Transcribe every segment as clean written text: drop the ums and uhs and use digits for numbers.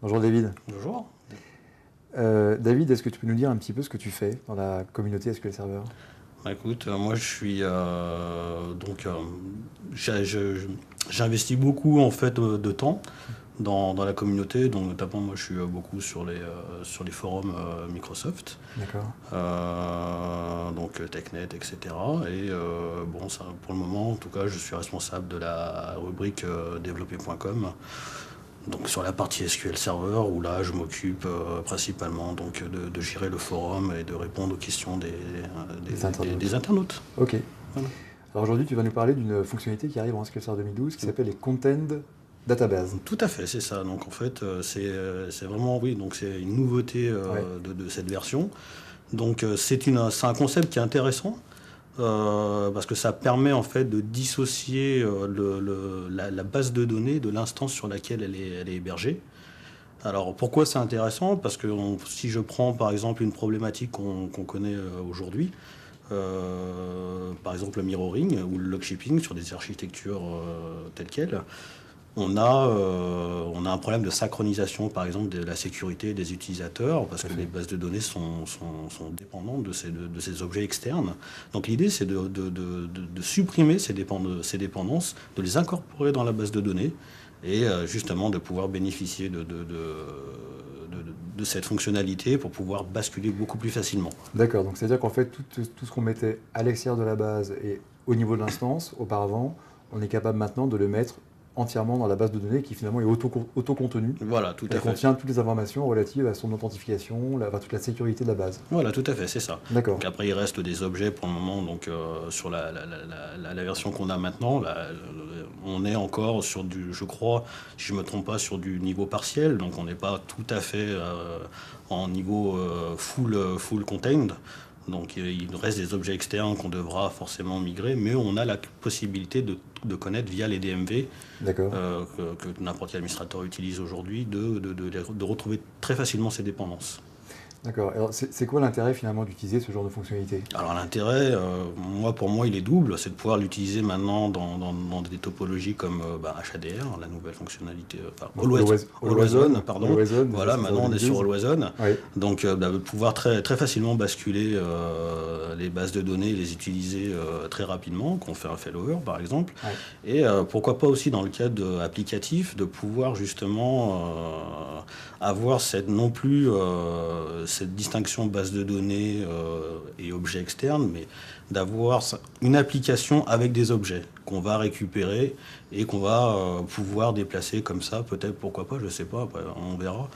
Bonjour David. Bonjour. David, est-ce que tu peux nous dire un petit peu ce que tu fais dans la communauté SQL Server? Bah, écoute, moi je suis j'investis beaucoup en fait de temps dans la communauté, donc notamment moi je suis beaucoup sur les forums Microsoft, D'accord. donc TechNet, etc. Et bon, ça, pour le moment, en tout cas, je suis responsable de la rubrique développer.com. Donc sur la partie SQL Server, où là je m'occupe principalement donc, de gérer le forum et de répondre aux questions Des internautes. des internautes. Ok. Voilà. Alors aujourd'hui, tu vas nous parler d'une fonctionnalité qui arrive en SQL Server 2012 qui s'appelle les Content Database. Tout à fait, c'est ça. Donc en fait, c'est vraiment, oui, donc c'est une nouveauté Ouais. de cette version. Donc c'est un concept qui est intéressant. Parce que ça permet en fait de dissocier la base de données de l'instance sur laquelle elle est hébergée. Alors pourquoi c'est intéressant? Parce que si je prends par exemple une problématique qu'on connaît aujourd'hui, par exemple le mirroring ou le log shipping sur des architectures telles quelles, on a un problème de synchronisation, par exemple, de la sécurité des utilisateurs, parce que les bases de données sont dépendantes de ces objets externes. Donc l'idée, c'est de supprimer ces dépendances, de les incorporer dans la base de données, et justement de pouvoir bénéficier de cette fonctionnalité pour pouvoir basculer beaucoup plus facilement. D'accord, donc c'est-à-dire qu'en fait, tout ce qu'on mettait à l'extérieur de la base et au niveau de l'instance, auparavant, on est capable maintenant de le mettre entièrement dans la base de données qui finalement est auto-contenue. Voilà, tout à Elle fait. contient toutes les informations relatives à son authentification, toute la sécurité de la base. Voilà, tout à fait, c'est ça. D'accord. Donc après, il reste des objets pour le moment. Donc sur la version qu'on a maintenant, on est encore sur du, je crois, si je me trompe pas, sur du niveau partiel. Donc on n'est pas tout à fait en niveau full contained. Donc il nous reste des objets externes qu'on devra forcément migrer, mais on a la possibilité de connaître via les DMV que n'importe quel administrateur utilise aujourd'hui, de retrouver très facilement ses dépendances. D'accord. Alors, c'est quoi l'intérêt finalement d'utiliser ce genre de fonctionnalité? Alors l'intérêt, pour moi, il est double. C'est de pouvoir l'utiliser maintenant dans des topologies comme HADR, la nouvelle fonctionnalité, Always On, pardon. Always On, voilà, maintenant on est sur Always On. Oui. Donc de pouvoir très, très facilement basculer les bases de données et les utiliser très rapidement, qu'on fait un failover par exemple. Ouais. Et pourquoi pas aussi dans le cadre applicatif, de pouvoir justement avoir non plus cette distinction base de données et objets externes, mais d'avoir une application avec des objets qu'on va récupérer et qu'on va pouvoir déplacer comme ça, peut-être, pourquoi pas, je sais pas, après, on verra,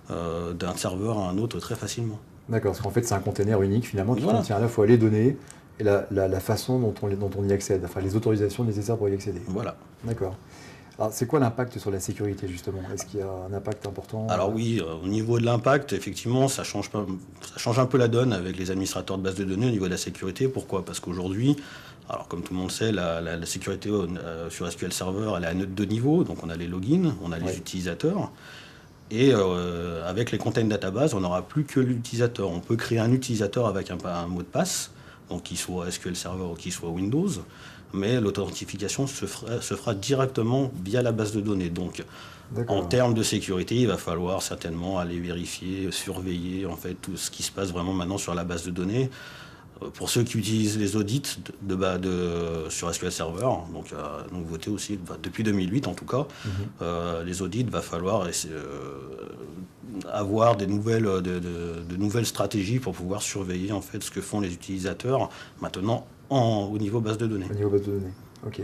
d'un serveur à un autre très facilement. D'accord, parce qu'en fait c'est un container unique finalement qui contient à la fois les données et la façon dont on y accède, enfin les autorisations nécessaires pour y accéder. Voilà. D'accord. Alors, c'est quoi l'impact sur la sécurité, justement? Est-ce qu'il y a un impact important? Alors oui, au niveau de l'impact, effectivement, ça change un peu la donne avec les administrateurs de bases de données au niveau de la sécurité. Pourquoi? Parce qu'aujourd'hui, alors comme tout le monde sait, la sécurité sur SQL Server, elle est à deux niveaux. Donc on a les logins, on a les utilisateurs. Et avec les content database, on n'aura plus que l'utilisateur. On peut créer un utilisateur avec un mot de passe, donc qu'il soit SQL Server ou qu'il soit Windows, mais l'authentification se fera directement via la base de données. Donc, en termes de sécurité, il va falloir certainement aller vérifier, surveiller en fait tout ce qui se passe vraiment maintenant sur la base de données. Pour ceux qui utilisent les audits sur SQL Server, donc nouveauté aussi, depuis 2008 en tout cas, les audits, va falloir avoir de nouvelles stratégies pour pouvoir surveiller en fait ce que font les utilisateurs maintenant au niveau base de données. Au niveau base de données, ok.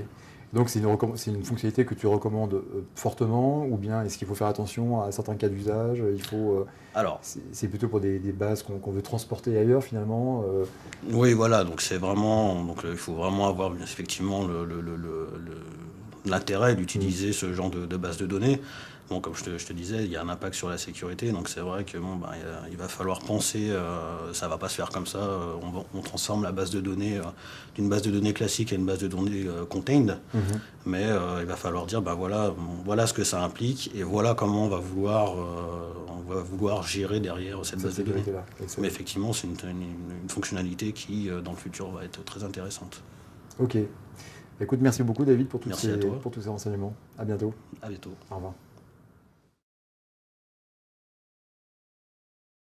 Donc c'est une fonctionnalité que tu recommandes fortement, ou bien est-ce qu'il faut faire attention à certains cas d'usage? Alors, c'est plutôt pour des bases qu'on veut transporter ailleurs finalement. Oui, voilà. Donc c'est vraiment, il faut vraiment avoir effectivement l'intérêt d'utiliser ce genre de base de données. Bon, comme je te disais, il y a un impact sur la sécurité, donc c'est vrai que il va falloir penser, ça va pas se faire comme ça, on transforme la base de données d'une base de données classique à une base de données contained, mais il va falloir dire, voilà ce que ça implique, et voilà comment on va vouloir gérer derrière cette base de données. Mais effectivement, c'est une fonctionnalité qui, dans le futur, va être très intéressante. Ok. Écoute, merci beaucoup David pour tous ces renseignements. À bientôt. À bientôt. Au revoir.